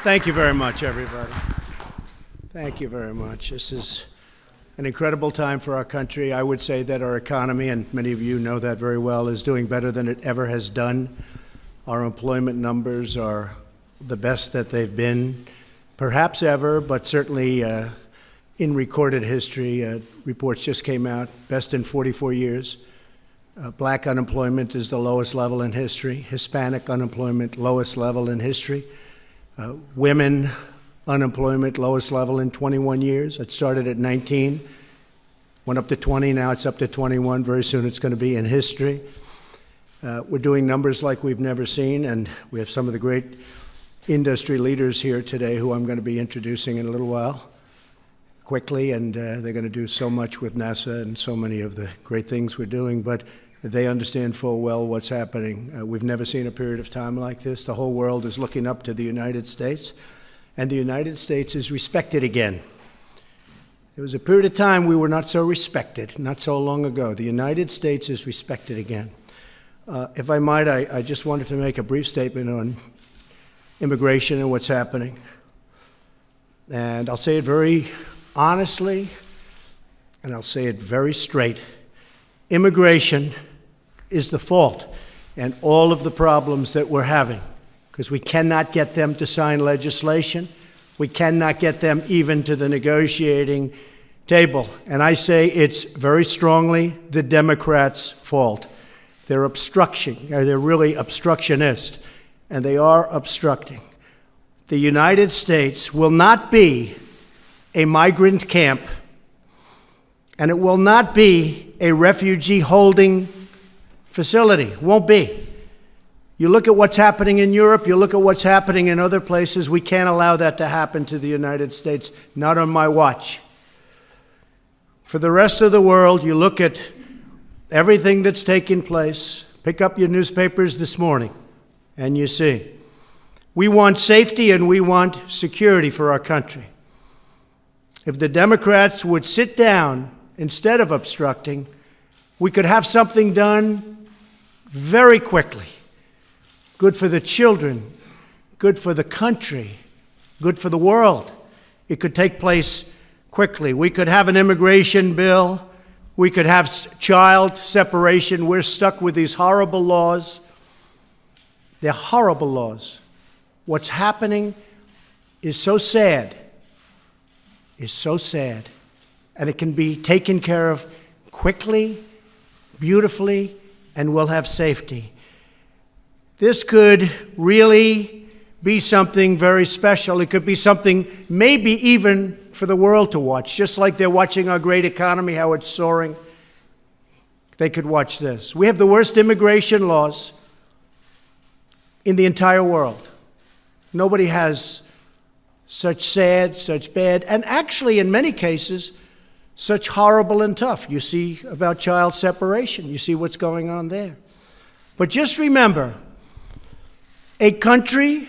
Thank you very much, everybody. Thank you very much. This is an incredible time for our country. I would say that our economy, and many of you know that very well, is doing better than it ever has done. Our employment numbers are the best that they've been, perhaps ever, but certainly in recorded history. Reports just came out, best in 44 years. Black unemployment is the lowest level in history. Hispanic unemployment, lowest level in history. Women unemployment, lowest level in 21 years. It started at 19, went up to 20, now it's up to 21. Very soon it's going to be in history. We're doing numbers like we've never seen, and we have some of the great industry leaders here today who I'm going to be introducing in a little while, quickly, and they're going to do so much with NASA and so many of the great things we're doing, but they understand full well what's happening. We've never seen a period of time like this. The whole world is looking up to the United States, and the United States is respected again. There was a period of time we were not so respected, not so long ago. The United States is respected again. If I might, I just wanted to make a brief statement on immigration and what's happening. And I'll say it very honestly, and I'll say it very straight. Immigration is the fault in all of the problems that we're having, because we cannot get them to sign legislation. We cannot get them even to the negotiating table. And I say it's very strongly the Democrats' fault. They're they're really obstructionist, and they are obstructing. The United States will not be a migrant camp, and it will not be a refugee-holding facility. It won't be. You look at what's happening in Europe, you look at what's happening in other places, we can't allow that to happen to the United States, not on my watch. For the rest of the world, you look at everything that's taking place. Pick up your newspapers this morning, and you see. We want safety and we want security for our country. If the Democrats would sit down instead of obstructing, we could have something done very quickly. Good for the children, good for the country, good for the world. It could take place quickly. We could have an immigration bill. We could have child separation. We're stuck with these horrible laws. They're horrible laws. What's happening is so sad, and it can be taken care of quickly, beautifully, and we'll have safety. This could really be something very special. It could be something maybe even for the world to watch, just like they're watching our great economy, how it's soaring. They could watch this. We have the worst immigration laws in the entire world. Nobody has such sad, such bad, and actually in many cases, such horrible and tough. You see about child separation. You see what's going on there. But just remember, a country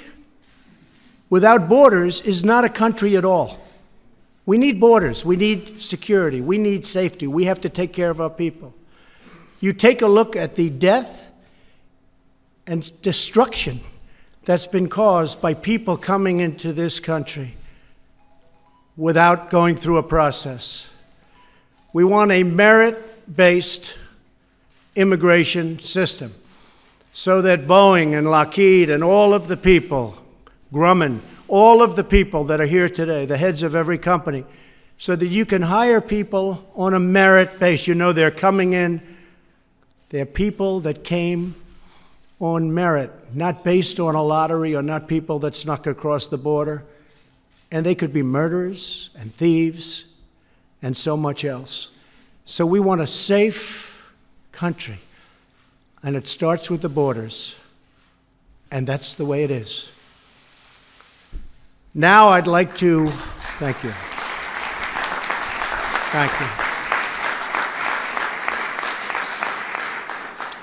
without borders is not a country at all. We need borders. We need security. We need safety. We have to take care of our people. You take a look at the death and destruction that's been caused by people coming into this country without going through a process. We want a merit-based immigration system so that Boeing and Lockheed and all of the people, Grumman, all of the people that are here today, the heads of every company, so that you can hire people on a merit base. You know they're coming in. They're people that came on merit, not based on a lottery or not people that snuck across the border. And they could be murderers and thieves and so much else. So we want a safe country, and it starts with the borders, and that's the way it is. Now I'd like to, thank you. Thank you.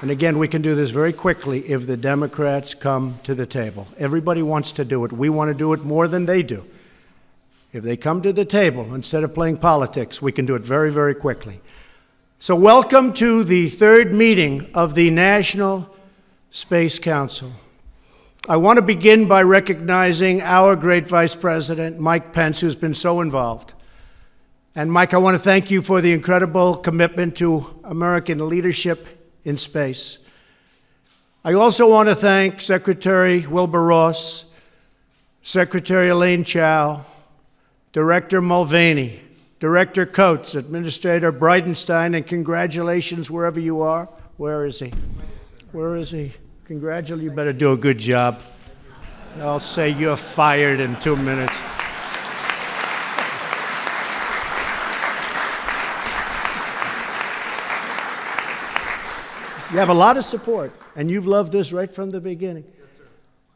And again, we can do this very quickly if the Democrats come to the table. Everybody wants to do it. We want to do it more than they do. If they come to the table, instead of playing politics, we can do it very, very quickly. So welcome to the third meeting of the National Space Council. I want to begin by recognizing our great Vice President, Mike Pence, who's been so involved. And Mike, I want to thank you for the incredible commitment to American leadership in space. I also want to thank Secretary Wilbur Ross, Secretary Elaine Chao, Director Mulvaney, Director Coates, Administrator Bridenstine, and congratulations wherever you are. Where is he? Where is he? Congratulations. You better do a good job. I'll say you're fired in 2 minutes. You have a lot of support, and you've loved this right from the beginning. Yes, sir.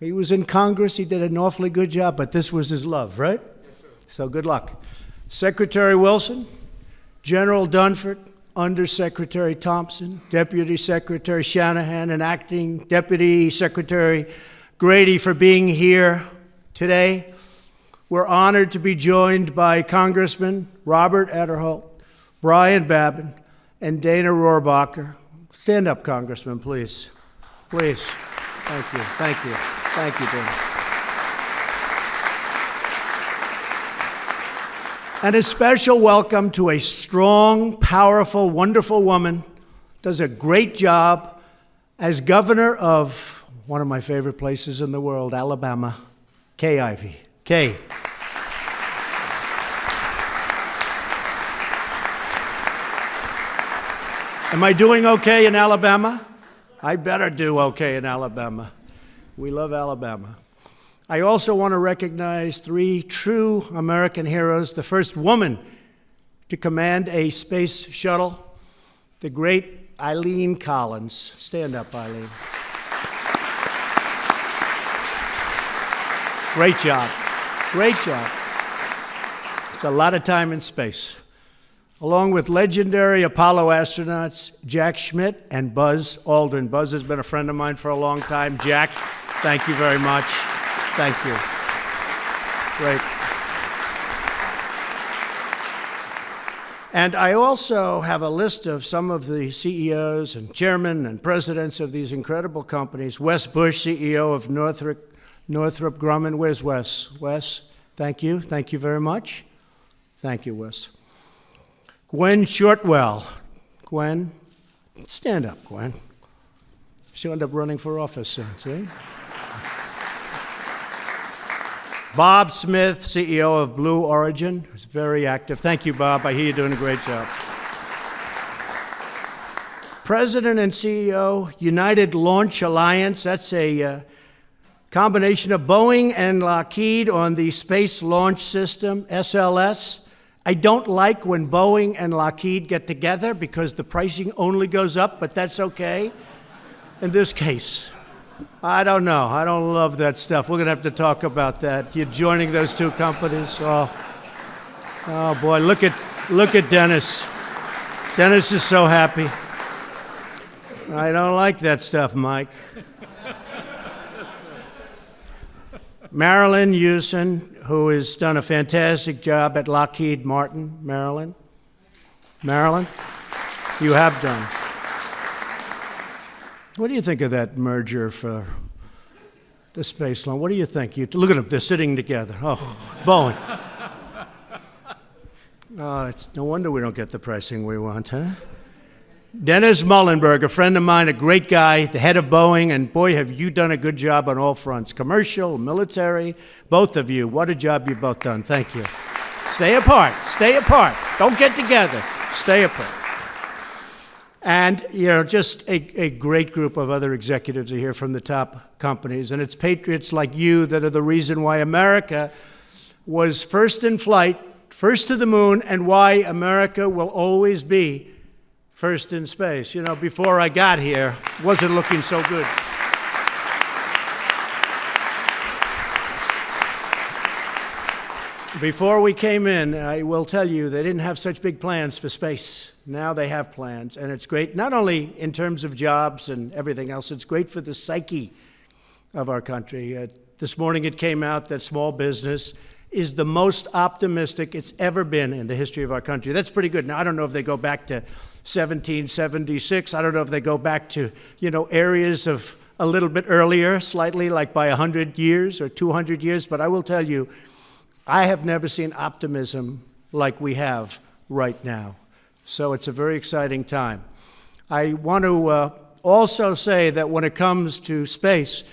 He was in Congress. He did an awfully good job, but this was his love, right? Yes, sir. So good luck. Secretary Wilson, General Dunford, Undersecretary Thompson, Deputy Secretary Shanahan, and Acting Deputy Secretary Grady for being here today. We're honored to be joined by Congressman Robert Ederholt, Brian Babin, and Dana Rohrabacher. Stand up, Congressman, please. Please. Thank you. Thank you. Thank you, Dana. And a special welcome to a strong, powerful, wonderful woman, does a great job as governor of one of my favorite places in the world, Alabama, Kay Ivey. Kay. Am I doing okay in Alabama? I better do okay in Alabama. We love Alabama. I also want to recognize 3 true American heroes. The first woman to command a space shuttle, the great Eileen Collins. Stand up, Eileen. Great job. Great job. It's a lot of time in space. Along with legendary Apollo astronauts Jack Schmitt and Buzz Aldrin. Buzz has been a friend of mine for a long time. Jack, thank you very much. Thank you. Great. And I also have a list of some of the CEOs and chairmen and presidents of these incredible companies. Wes Bush, CEO of Northrop Grumman. Where's Wes? Wes, thank you. Thank you very much. Thank you, Wes. Gwen Shortwell. Gwen, stand up, Gwen. She'll end up running for office soon, see? Bob Smith, CEO of Blue Origin, who's very active. Thank you, Bob. I hear you're doing a great job. President and CEO, United Launch Alliance. That's a combination of Boeing and Lockheed on the Space Launch System, SLS. I don't like when Boeing and Lockheed get together because the pricing only goes up, but that's okay in this case. I don't know. I don't love that stuff. We're going to have to talk about that. You're joining those 2 companies. Oh boy, look at Dennis. Dennis is so happy. I don't like that stuff, Mike. Marilyn Hewson, who has done a fantastic job at Lockheed Martin. Marilyn? Marilyn? You have done. What do you think of that merger for the space launch? What do you think? Look at them, they're sitting together. Oh, Boeing. Oh, it's no wonder we don't get the pricing we want, huh? Dennis Muhlenberg, a friend of mine, a great guy, the head of Boeing, and boy, have you done a good job on all fronts, commercial, military, both of you. What a job you've both done. Thank you. Stay apart. Stay apart. Don't get together. Stay apart. And, you know, just a great group of other executives are here from the top companies, and it's patriots like you that are the reason why America was first in flight, first to the moon, and why America will always be first in space. You know, before I got here, it wasn't looking so good. Before we came in, I will tell you, they didn't have such big plans for space. Now they have plans, and it's great, not only in terms of jobs and everything else, it's great for the psyche of our country. This morning it came out that small business is the most optimistic it's ever been in the history of our country. That's pretty good. Now, I don't know if they go back to 1776. I don't know if they go back to, you know, areas of a little bit earlier, slightly, like by 100 years or 200 years, but I will tell you, I have never seen optimism like we have right now. So it's a very exciting time. I want to also say that when it comes to space,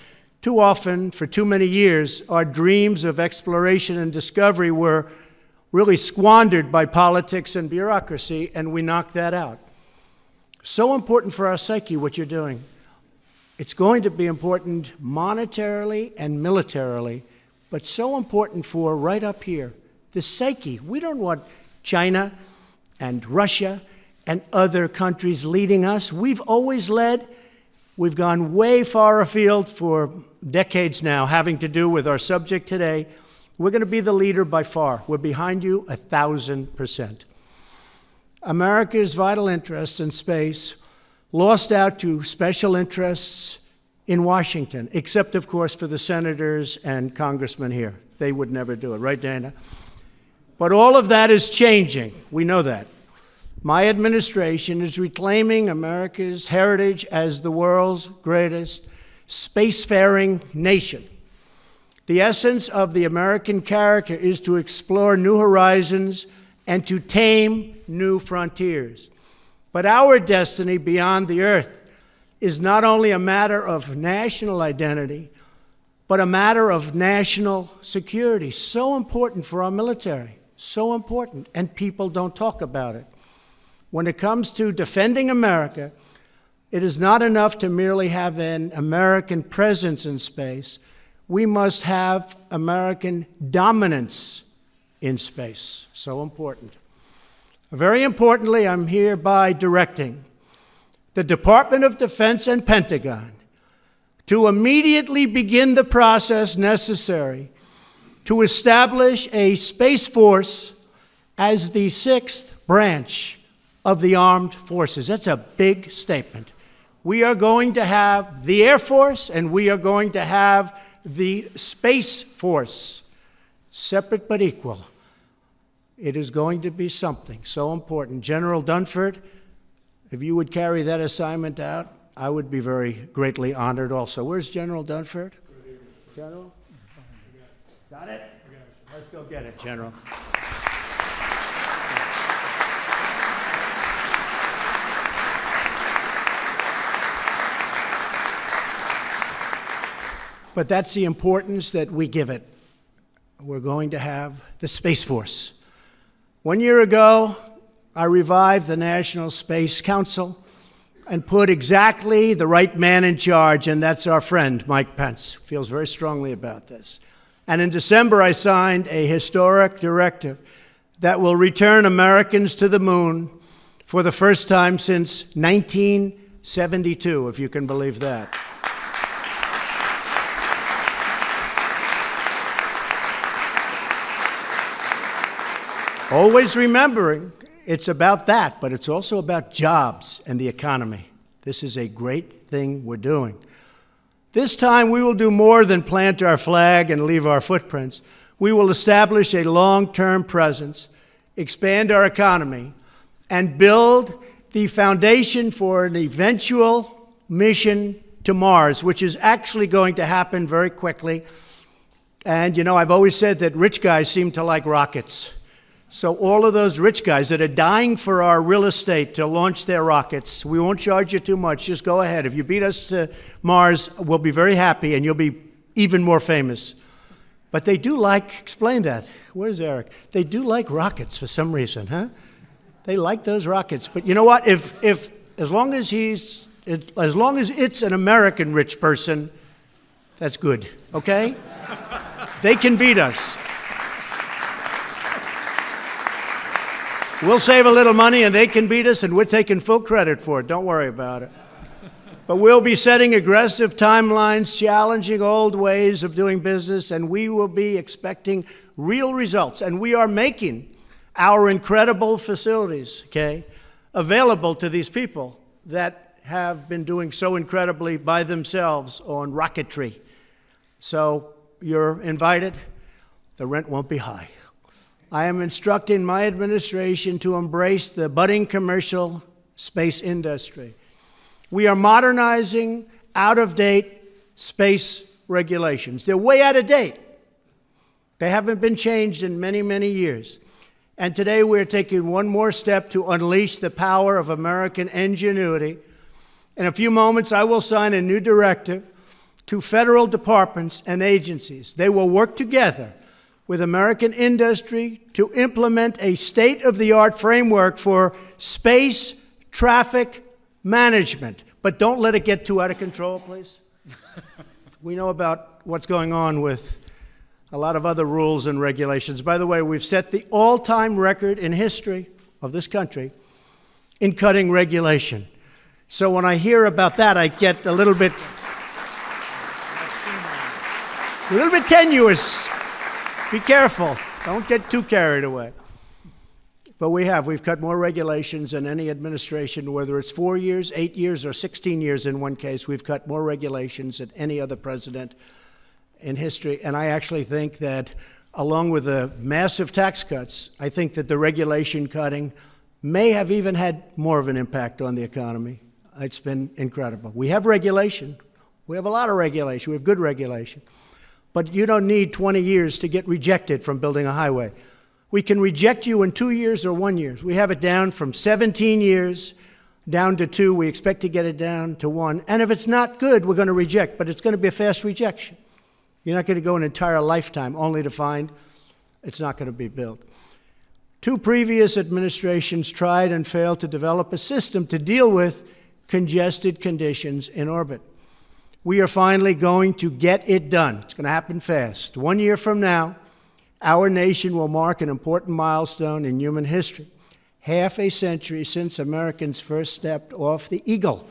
too often, for too many years, our dreams of exploration and discovery were really squandered by politics and bureaucracy, and we knocked that out. So important for our psyche, what you're doing. It's going to be important monetarily and militarily, but so important for right up here, the psyche. We don't want China and Russia and other countries leading us. We've always led. We've gone way far afield for decades now, having to do with our subject today. We're going to be the leader by far. We're behind you 1,000%. America's vital interest in space lost out to special interests in Washington, except, of course, for the senators and congressmen here. They would never do it, right, Dana? But all of that is changing. We know that. My administration is reclaiming America's heritage as the world's greatest spacefaring nation. The essence of the American character is to explore new horizons and to tame new frontiers. But our destiny beyond the Earth is not only a matter of national identity, but a matter of national security. So important for our military, so important, and people don't talk about it. When it comes to defending America, it is not enough to merely have an American presence in space. We must have American dominance in space. So important. Very importantly, I'm hereby directing the Department of Defense and Pentagon to immediately begin the process necessary to establish a Space Force as the 6th branch of the armed forces. That's a big statement. We are going to have the Air Force and we are going to have the Space Force, separate but equal. It is going to be something so important. General Dunford, if you would carry that assignment out, I would be very greatly honored also. Where's General Dunford? General? Got it? Let's go get it, General. But that's the importance that we give it. We're going to have the Space Force. 1 year ago, I revived the National Space Council and put exactly the right man in charge, and that's our friend, Mike Pence. Feels very strongly about this. And in December, I signed a historic directive that will return Americans to the moon for the first time since 1972, if you can believe that. Always remembering it's about that, but it's also about jobs and the economy. This is a great thing we're doing. This time we will do more than plant our flag and leave our footprints. We will establish a long-term presence, expand our economy, and build the foundation for an eventual mission to Mars, which is actually going to happen very quickly. And, you know, I've always said that rich guys seem to like rockets. So all of those rich guys that are dying for our real estate to launch their rockets, we won't charge you too much. Just go ahead. If you beat us to Mars, we'll be very happy, and you'll be even more famous. But they do like, explain that. Where's Eric? They do like rockets for some reason, huh? They like those rockets. But you know what? As long as it's an American rich person, that's good, okay? They can beat us. We'll save a little money and they can beat us, and we're taking full credit for it. Don't worry about it. But we'll be setting aggressive timelines, challenging old ways of doing business, and we will be expecting real results. And we are making our incredible facilities, okay, available to these people that have been doing so incredibly by themselves on rocketry. So you're invited. The rent won't be high. I am instructing my administration to embrace the budding commercial space industry. We are modernizing out-of-date space regulations. They're way out of date. They haven't been changed in many, many years. And today we're taking one more step to unleash the power of American ingenuity. In a few moments, I will sign a new directive to federal departments and agencies. They will work together with American industry to implement a state-of-the-art framework for space traffic management. But don't let it get too out of control, please. We know about what's going on with a lot of other rules and regulations. By the way, we've set the all-time record in history of this country in cutting regulation. So when I hear about that, I get a little bit tenuous. Be careful. Don't get too carried away. But we've cut more regulations than any administration, whether it's 4 years, 8 years, or 16 years in one case. We've cut more regulations than any other president in history. And I actually think that, along with the massive tax cuts, I think that the regulation cutting may have even had more of an impact on the economy. It's been incredible. We have regulation. We have a lot of regulation. We have good regulation. But you don't need 20 years to get rejected from building a highway. We can reject you in 2 years or 1 year. We have it down from 17 years down to 2. We expect to get it down to 1. And if it's not good, we're going to reject. But it's going to be a fast rejection. You're not going to go an entire lifetime only to find it's not going to be built. 2 previous administrations tried and failed to develop a system to deal with congested conditions in orbit. We are finally going to get it done. It's going to happen fast. 1 year from now, our nation will mark an important milestone in human history. Half a century since Americans first stepped off the Eagle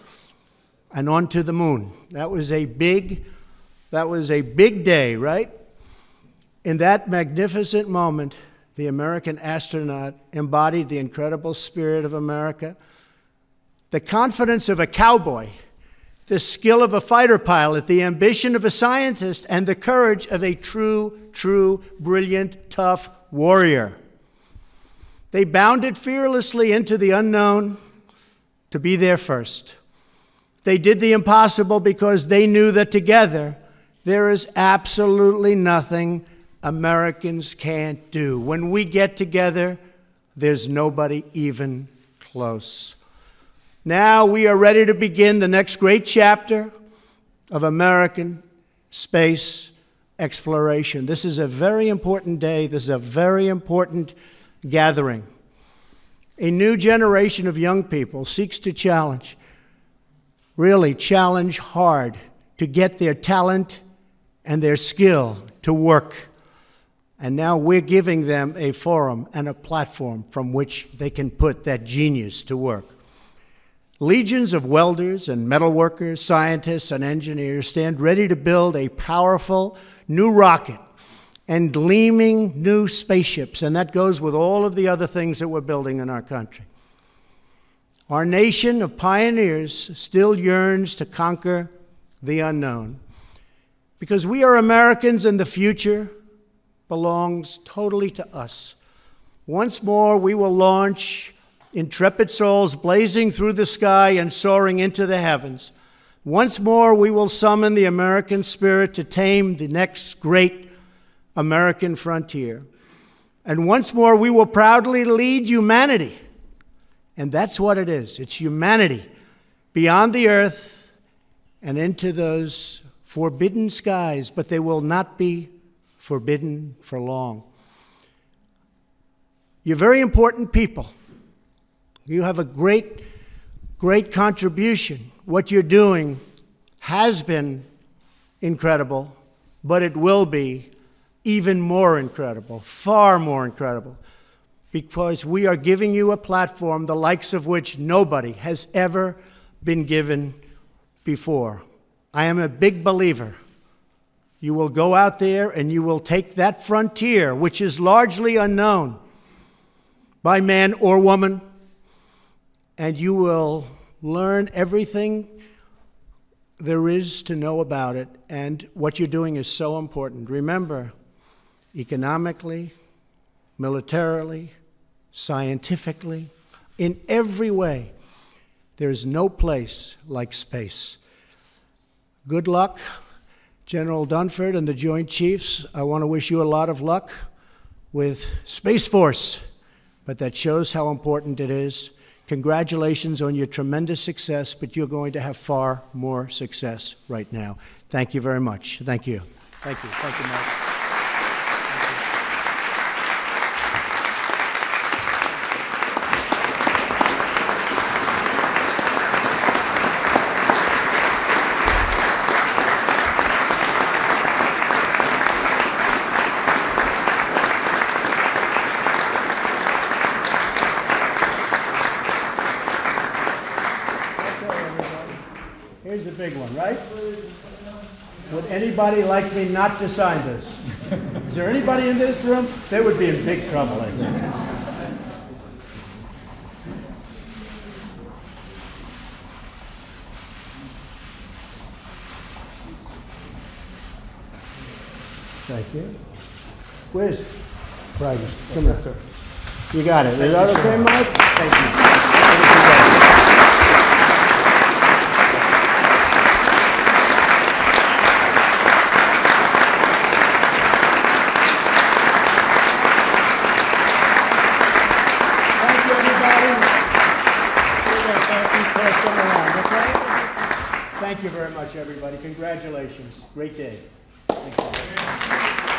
and onto the moon. That was a big day, right? In that magnificent moment, the American astronaut embodied the incredible spirit of America, the confidence of a cowboy, the skill of a fighter pilot, the ambition of a scientist, and the courage of a true, brilliant, tough warrior. They bounded fearlessly into the unknown to be there first. They did the impossible because they knew that together there is absolutely nothing Americans can't do. When we get together, there's nobody even close. Now we are ready to begin the next great chapter of American space exploration. This is a very important day. This is a very important gathering. A new generation of young people seeks to challenge, really challenge hard, to get their talent and their skill to work. And now we're giving them a forum and a platform from which they can put that genius to work. Legions of welders and metalworkers, scientists and engineers stand ready to build a powerful new rocket and gleaming new spaceships, and that goes with all of the other things that we're building in our country. Our nation of pioneers still yearns to conquer the unknown, because we are Americans and the future belongs totally to us. Once more, we will launch intrepid souls blazing through the sky and soaring into the heavens. Once more, we will summon the American spirit to tame the next great American frontier. And once more, we will proudly lead humanity. And that's what it is. It's humanity beyond the earth and into those forbidden skies, but they will not be forbidden for long. You're very important people. You have a great contribution. What you're doing has been incredible, but it will be even more incredible, far more incredible, because we are giving you a platform the likes of which nobody has ever been given before. I am a big believer. You will go out there and you will take that frontier, which is largely unknown by man or woman, and you will learn everything there is to know about it. And what you're doing is so important. Remember, economically, militarily, scientifically, in every way, there's no place like space. good luck. General Dunford and the Joint Chiefs, I want to wish you a lot of luck with Space Force, but that shows how important it is. Congratulations on your tremendous success, but you're going to have far more success right now. Thank you very much. Thank you. Thank you. Thank you, Mark. Here's the big one, right? Would anybody like me not to sign this? Is there anybody in this room? They would be in big trouble, I think. Thank you. Where's Brian? Come here, sir. You got it. Is that okay, Mike? Thank you. Thank you very much, everybody. Congratulations. Great day. Thank you.